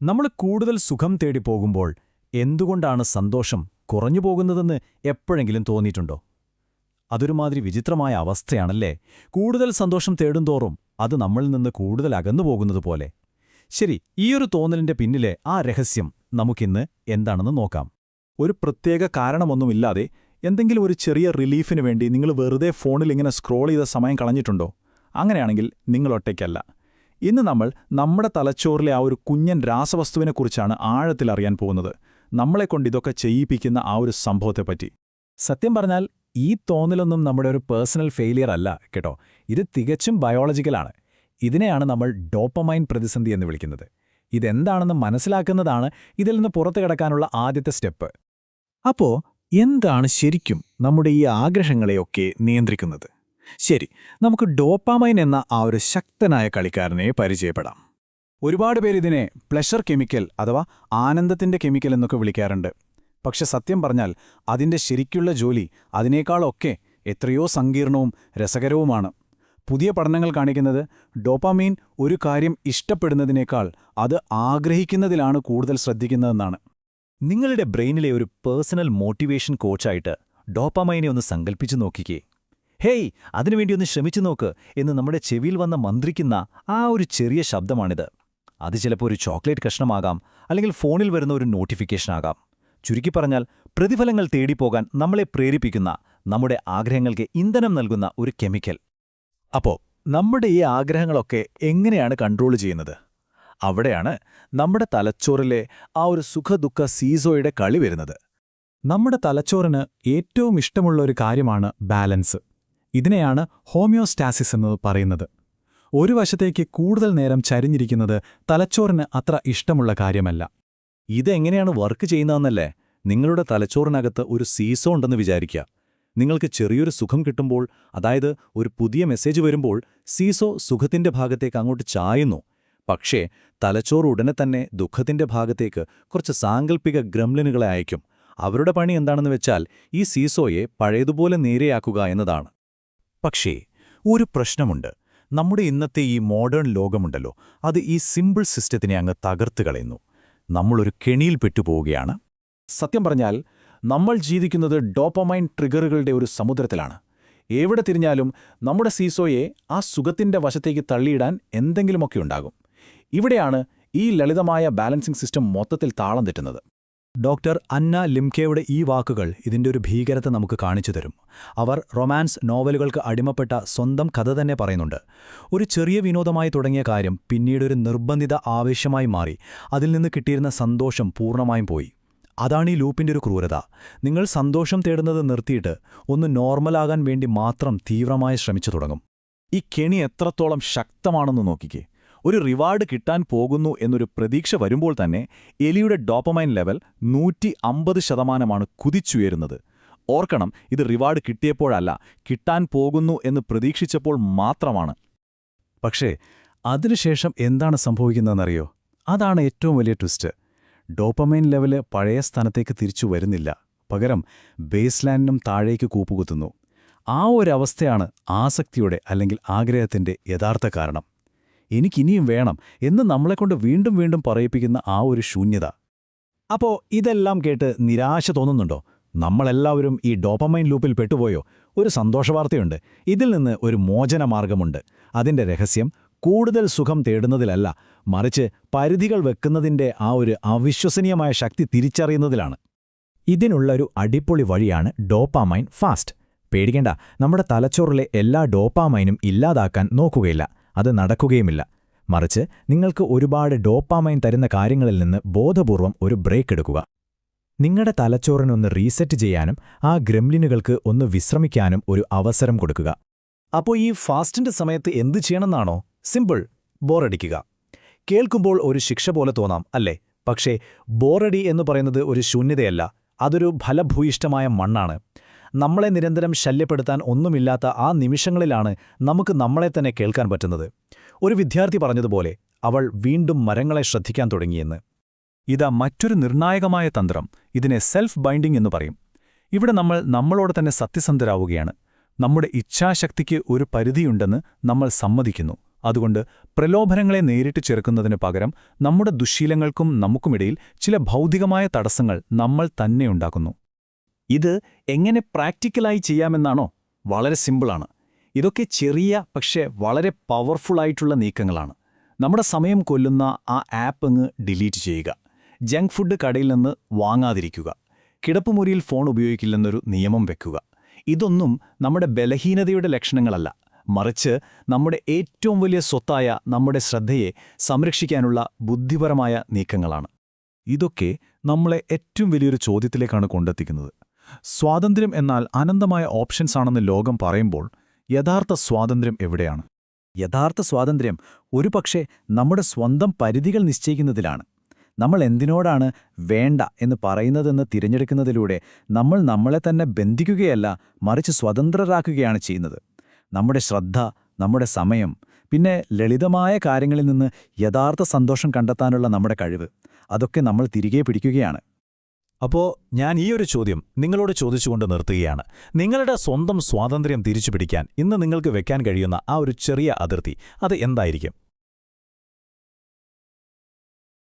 നമ്മൾ കൂടുതൽ സുഖം തേടി പോകുമ്പോൾ എന്തുകൊണ്ടാണ് സന്തോഷം കുറഞ്ഞു പോകുന്നതെന്ന് എപ്പോഴെങ്കിലും തോന്നിയിട്ടുണ്ടോ? അതൊരുമാതിരി വിചിത്രമായ അവസ്ഥയാണല്ലേ. കൂടുതൽ സന്തോഷം തേടുന്തോറും അത് നമ്മളിൽ നിന്ന് കൂടുതൽ അകന്നുപോകുന്നതുപോലെ. ശരി, ഈയൊരു തോന്നലിന്റെ പിന്നിലെ ആ രഹസ്യം നമുക്കിന്ന് എന്താണെന്ന് നോക്കാം. ഒരു പ്രത്യേക കാരണമൊന്നുമില്ലാതെ എന്തെങ്കിലും ഒരു ചെറിയ റിലീഫിനു വേണ്ടി നിങ്ങൾ വെറുതെ ഫോണിൽ ഇങ്ങനെ സ്ക്രോൾ ചെയ്ത സമയം കളഞ്ഞിട്ടുണ്ടോ? അങ്ങനെയാണെങ്കിൽ നിങ്ങളൊറ്റയ്ക്കല്ല. ഇന്ന് നമ്മൾ നമ്മുടെ തലച്ചോറിലെ ആ ഒരു കുഞ്ഞൻ രാസവസ്തുവിനെക്കുറിച്ചാണ് ആഴത്തിലറിയാൻ പോകുന്നത്. നമ്മളെക്കൊണ്ട് ഇതൊക്കെ ചെയ്യിപ്പിക്കുന്ന ആ ഒരു സംഭവത്തെപ്പറ്റി. സത്യം പറഞ്ഞാൽ ഈ തോന്നലൊന്നും നമ്മുടെ ഒരു പേഴ്സണൽ ഫെയിലിയർ അല്ല കേട്ടോ. ഇത് തികച്ചും ബയോളജിക്കലാണ്. ഇതിനെയാണ് നമ്മൾ ഡോപ്പമൈൻ പ്രതിസന്ധി എന്ന് വിളിക്കുന്നത്. ഇതെന്താണെന്ന് മനസ്സിലാക്കുന്നതാണ് ഇതിൽ നിന്ന് പുറത്തു കടക്കാനുള്ള ആദ്യത്തെ സ്റ്റെപ്പ്. അപ്പോ എന്താണ് ശരിക്കും നമ്മുടെ ഈ ആഗ്രഹങ്ങളെയൊക്കെ നിയന്ത്രിക്കുന്നത്? ശരി, നമുക്ക് ഡോപ്പാമൈൻ എന്ന ആ ഒരു ശക്തനായ കളിക്കാരനെ പരിചയപ്പെടാം. ഒരുപാട് പേരിതിനെ പ്ലഷർ കെമിക്കൽ അഥവാ ആനന്ദത്തിന്റെ കെമിക്കൽ എന്നൊക്കെ വിളിക്കാറുണ്ട്. പക്ഷെ സത്യം പറഞ്ഞാൽ അതിന്റെ ശരിക്കുള്ള ജോലി അതിനേക്കാളൊക്കെ എത്രയോ സങ്കീർണവും രസകരവുമാണ്. പുതിയ പഠനങ്ങൾ കാണിക്കുന്നത് ഡോപ്പാമൈൻ ഒരു കാര്യം ഇഷ്ടപ്പെടുന്നതിനേക്കാൾ അത് ആഗ്രഹിക്കുന്നതിലാണ് കൂടുതൽ ശ്രദ്ധിക്കുന്നതെന്നാണ്. നിങ്ങളുടെ ബ്രെയിനിലെ ഒരു പേഴ്സണൽ മോട്ടിവേഷൻ കോച്ചായിട്ട് ഡോപ്പാമൈനെ ഒന്ന് സങ്കൽപ്പിച്ചു നോക്കിക്കേ. ഹേയ്, അതിനുവേണ്ടി ഒന്ന് ശ്രമിച്ചു നോക്ക് എന്ന് നമ്മുടെ ചെവിയിൽ വന്ന് മന്ത്രിക്കുന്ന ആ ഒരു ചെറിയ ശബ്ദമാണിത്. അത് ചിലപ്പോൾ ഒരു ചോക്ലേറ്റ് കഷ്ണമാകാം, അല്ലെങ്കിൽ ഫോണിൽ വരുന്ന ഒരു നോട്ടിഫിക്കേഷനാകാം. ചുരുക്കി പറഞ്ഞാൽ പ്രതിഫലങ്ങൾ തേടിപ്പോകാൻ നമ്മളെ പ്രേരിപ്പിക്കുന്ന, നമ്മുടെ ആഗ്രഹങ്ങൾക്ക് ഇന്ധനം നൽകുന്ന ഒരു കെമിക്കൽ. അപ്പോ നമ്മുടെ ഈ ആഗ്രഹങ്ങളൊക്കെ എങ്ങനെയാണ് കൺട്രോൾ ചെയ്യുന്നത്? അവിടെയാണ് നമ്മുടെ തലച്ചോറിലെ ആ ഒരു സുഖദുഃഖ സീസോയുടെ കളി വരുന്നത്. നമ്മുടെ തലച്ചോറിന് ഏറ്റവും ഇഷ്ടമുള്ള ഒരു കാര്യമാണ് ബാലൻസ്. ഇതിനെയാണ് ഹോമിയോസ്റ്റാസിസ് എന്ന് പറയുന്നത്. ഒരു വശത്തേക്ക് കൂടുതൽ നേരം ചരിഞ്ഞിരിക്കുന്നത് തലച്ചോറിന് അത്ര ഇഷ്ടമുള്ള കാര്യമല്ല. ഇതെങ്ങനെയാണ് വർക്ക് ചെയ്യുന്നതെന്നല്ലേ? നിങ്ങളുടെ തലച്ചോറിനകത്ത് ഒരു സീസോ ഉണ്ടെന്ന് വിചാരിക്കുക. നിങ്ങൾക്ക് ചെറിയൊരു സുഖം കിട്ടുമ്പോൾ, അതായത് ഒരു പുതിയ മെസ്സേജ് വരുമ്പോൾ, സീസോ സുഖത്തിന്റെ ഭാഗത്തേക്ക് അങ്ങോട്ട് ചായുന്നു. പക്ഷേ തലച്ചോർ ഉടനെ തന്നെ ദുഃഖത്തിന്റെ ഭാഗത്തേക്ക് കുറച്ച് സാങ്കൽപ്പിക ഗ്രംലിനുകളെ അയക്കും. അവരുടെ പണി എന്താണെന്ന് വെച്ചാൽ ഈ സീസോയെ പഴയതുപോലെ നേരെയാക്കുക എന്നതാണ്. പക്ഷേ ഒരു പ്രശ്നമുണ്ട്. നമ്മുടെ ഇന്നത്തെ ഈ മോഡേൺ ലോകമുണ്ടല്ലോ, അത് ഈ സിമ്പിൾ സിസ്റ്റത്തിനെ അങ്ങ് തകർത്ത് കളയുന്നു. നമ്മളൊരു കെണിയിൽ പെട്ടുപോവുകയാണ്. സത്യം പറഞ്ഞാൽ നമ്മൾ ജീവിക്കുന്നത് ഡോപ്പമൈൻ ട്രിഗറുകളുടെ ഒരു സമുദ്രത്തിലാണ്. എവിടെ തിരിഞ്ഞാലും നമ്മുടെ സീസോയെ ആ സുഖത്തിന്റെ വശത്തേക്ക് തള്ളിയിടാൻ എന്തെങ്കിലുമൊക്കെ ഉണ്ടാകും. ഇവിടെയാണ് ഈ ലളിതമായ ബാലൻസിംഗ് സിസ്റ്റം മൊത്തത്തിൽ താളം തെറ്റുന്നത്. ഡോക്ടർ അന്ന ലിംകെയുടെ ഈ വാക്കുകൾ ഇതിന്റെ ഒരു ഭീകരത നമുക്ക് കാണിച്ചു തരും. അവർ റൊമാൻസ് നോവലുകൾക്ക് അടിമപ്പെട്ട സ്വന്തം കഥ തന്നെ പറയുന്നുണ്ട്. ഒരു ചെറിയ വിനോദമായി തുടങ്ങിയ കാര്യം പിന്നീടൊരു നിർബന്ധിത ആവേശമായി മാറി. അതിൽ നിന്ന് കിട്ടിയിരുന്ന സന്തോഷം പൂർണ്ണമായും പോയി. അതാണ് ഈ ലൂപ്പിന്റെ ഒരു ക്രൂരത. നിങ്ങൾ സന്തോഷം തേടുന്നത് നിർത്തിയിട്ട് ഒന്ന് നോർമലാകാൻ വേണ്ടി മാത്രം തീവ്രമായി ശ്രമിച്ചു തുടങ്ങും. ഈ കെണി എത്രത്തോളം ശക്തമാണെന്ന് നോക്കിക്കേ. ഒരു റിവാർഡ് കിട്ടാൻ പോകുന്നു എന്നൊരു പ്രതീക്ഷ വരുമ്പോൾ തന്നെ എലിയുടെ ഡോപ്പമൈൻ ലെവൽ 150% കുതിച്ചുയരുന്നത്. ഓർക്കണം, ഇത് റിവാർഡ് കിട്ടിയപ്പോഴല്ല, കിട്ടാൻ പോകുന്നു എന്ന് പ്രതീക്ഷിച്ചപ്പോൾ മാത്രമാണ്. പക്ഷേ അതിനുശേഷം എന്താണ് സംഭവിക്കുന്നതെന്നറിയോ? അതാണ് ഏറ്റവും വലിയ ട്വിസ്റ്റ്. ഡോപ്പമൈൻ ലെവല് പഴയ സ്ഥാനത്തേക്ക് തിരിച്ചു വരുന്നില്ല. പകരം ബേസ്ലൈനിനും താഴേക്ക് കൂപ്പുകുത്തുന്നു. ആ ഒരവസ്ഥയാണ് ആസക്തിയുടെ അല്ലെങ്കിൽ ആഗ്രഹത്തിന്റെ യഥാർത്ഥ കാരണം. എനിക്കിനിയും വേണം എന്ന് നമ്മളെക്കൊണ്ട് വീണ്ടും വീണ്ടും പറയിപ്പിക്കുന്ന ആ ഒരു ശൂന്യത. അപ്പോ ഇതെല്ലാം കേട്ട് നിരാശ തോന്നുന്നുണ്ടോ? നമ്മളെല്ലാവരും ഈ ഡോപ്പമൈൻ ലൂപ്പിൽ പെട്ടുപോയോ? ഒരു സന്തോഷവാർത്തയുണ്ട്. ഇതിൽ നിന്ന് ഒരു മോചനമാർഗമുണ്ട്. അതിന്റെ രഹസ്യം കൂടുതൽ സുഖം തേടുന്നതിലല്ല, മറിച്ച് പരിധികൾ വെക്കുന്നതിന്റെ ആ ഒരു അവിശ്വസനീയമായ ശക്തി തിരിച്ചറിയുന്നതിലാണ്. ഇതിനുള്ളൊരു അടിപൊളി വഴിയാണ് ഡോപ്പാമൈൻ ഫാസ്റ്റ്. പേടിക്കേണ്ട, നമ്മുടെ തലച്ചോറിലെ എല്ലാ ഡോപ്പാമൈനും ഇല്ലാതാക്കാൻ നോക്കുകയില്ല. അത് നടക്കുകയുമില്ല. മറിച്ച് നിങ്ങൾക്ക് ഒരുപാട് ഡോപ്പാമൈൻ തരുന്ന കാര്യങ്ങളിൽ നിന്ന് ബോധപൂർവം ഒരു ബ്രേക്ക് എടുക്കുക. നിങ്ങളുടെ തലച്ചോറിനൊന്ന് റീസെറ്റ് ചെയ്യാനും ആ ഗ്രംലിനുകൾക്ക് ഒന്ന് വിശ്രമിക്കാനും ഒരു അവസരം കൊടുക്കുക. അപ്പോൾ ഈ ഫാസ്റ്റിന്റെ സമയത്ത് എന്തു ചെയ്യണമെന്നാണോ? സിമ്പിൾ, ബോറടിക്കുക. കേൾക്കുമ്പോൾ ഒരു ശിക്ഷ പോലെ തോന്നാം അല്ലേ? പക്ഷേ ബോറടി എന്ന് പറയുന്നത് ഒരു ശൂന്യതയല്ല, അതൊരു ഫലഭൂയിഷ്ടമായ മണ്ണാണ്. നമ്മളെ നിരന്തരം ശല്യപ്പെടുത്താൻ ഒന്നുമില്ലാത്ത ആ നിമിഷങ്ങളിലാണ് നമുക്ക് നമ്മളെ തന്നെ കേൾക്കാൻ പറ്റുന്നത്. ഒരു വിദ്യാർത്ഥി പറഞ്ഞതുപോലെ, അവൾ വീണ്ടും മരങ്ങളെ ശ്രദ്ധിക്കാൻ തുടങ്ങിയെന്ന്. ഇതാ മറ്റൊരു നിർണായകമായ തന്ത്രം. ഇതിനെ സെൽഫ് ബൈൻഡിംഗ് എന്ന് പറയും. ഇവിടെ നമ്മൾ നമ്മളോട് തന്നെ സത്യസന്ധരാവുകയാണ്. നമ്മുടെ ഇച്ഛാശക്തിക്ക് ഒരു പരിധിയുണ്ടെന്ന് നമ്മൾ സമ്മതിക്കുന്നു. അതുകൊണ്ട് പ്രലോഭനങ്ങളെ നേരിട്ട് ചെറുക്കുന്നതിനു പകരം നമ്മുടെ ദുശ്ശീലങ്ങൾക്കും നമുക്കുമിടയിൽ ചില ഭൗതികമായ തടസ്സങ്ങൾ നമ്മൾ തന്നെ ഉണ്ടാക്കുന്നു. ഇത് എങ്ങനെ പ്രാക്ടിക്കലായി ചെയ്യാമെന്നാണോ? വളരെ സിമ്പിളാണ്. ഇതൊക്കെ ചെറിയ പക്ഷേ വളരെ പവർഫുള്ളായിട്ടുള്ള നീക്കങ്ങളാണ്. നമ്മുടെ സമയം കൊല്ലുന്ന ആ ആപ്പ് അങ്ങ് ഡിലീറ്റ് ചെയ്യുക. ജങ്ക് ഫുഡ് കടയിൽ നിന്ന് വാങ്ങാതിരിക്കുക. കിടപ്പുമുറിയിൽ ഫോൺ ഉപയോഗിക്കില്ലെന്നൊരു നിയമം വെക്കുക. ഇതൊന്നും നമ്മുടെ ബലഹീനതയുടെ ലക്ഷണങ്ങളല്ല, മറിച്ച് നമ്മുടെ ഏറ്റവും വലിയ സ്വത്തായ നമ്മുടെ ശ്രദ്ധയെ സംരക്ഷിക്കാനുള്ള ബുദ്ധിപരമായ നീക്കങ്ങളാണ്. ഇതൊക്കെ നമ്മളെ ഏറ്റവും വലിയൊരു ചോദ്യത്തിലേക്കാണ് കൊണ്ടെത്തിക്കുന്നത്. സ്വാതന്ത്ര്യം എന്നാൽ അനന്തമായ ഓപ്ഷൻസ് ആണെന്ന് ലോകം പറയുമ്പോൾ യഥാർത്ഥ സ്വാതന്ത്ര്യം എവിടെയാണ്? യഥാർത്ഥ സ്വാതന്ത്ര്യം ഒരുപക്ഷെ നമ്മുടെ സ്വന്തം പരിധികൾ നിശ്ചയിക്കുന്നതിലാണ്. നമ്മൾ എന്തിനോടാണ് വേണ്ട എന്ന് പറയുന്നതെന്ന് തിരഞ്ഞെടുക്കുന്നതിലൂടെ നമ്മൾ നമ്മളെ തന്നെ ബന്ധിക്കുകയല്ല, മറിച്ച് സ്വതന്ത്രരാക്കുകയാണ് ചെയ്യുന്നത്. നമ്മുടെ ശ്രദ്ധ, നമ്മുടെ സമയം, പിന്നെ ലളിതമായ കാര്യങ്ങളിൽ നിന്ന് യഥാർത്ഥ സന്തോഷം കണ്ടെത്താനുള്ള നമ്മുടെ കഴിവ്, അതൊക്കെ നമ്മൾ തിരികെ പിടിക്കുകയാണ്. അപ്പോൾ ഞാൻ ഈയൊരു ചോദ്യം നിങ്ങളോട് ചോദിച്ചുകൊണ്ട് നിർത്തുകയാണ്. നിങ്ങളുടെ സ്വന്തം സ്വാതന്ത്ര്യം തിരിച്ചുപിടിക്കാൻ ഇന്ന് നിങ്ങൾക്ക് വെക്കാൻ കഴിയുന്ന ആ ഒരു ചെറിയ അതിർത്തി അത് എന്തായിരിക്കും?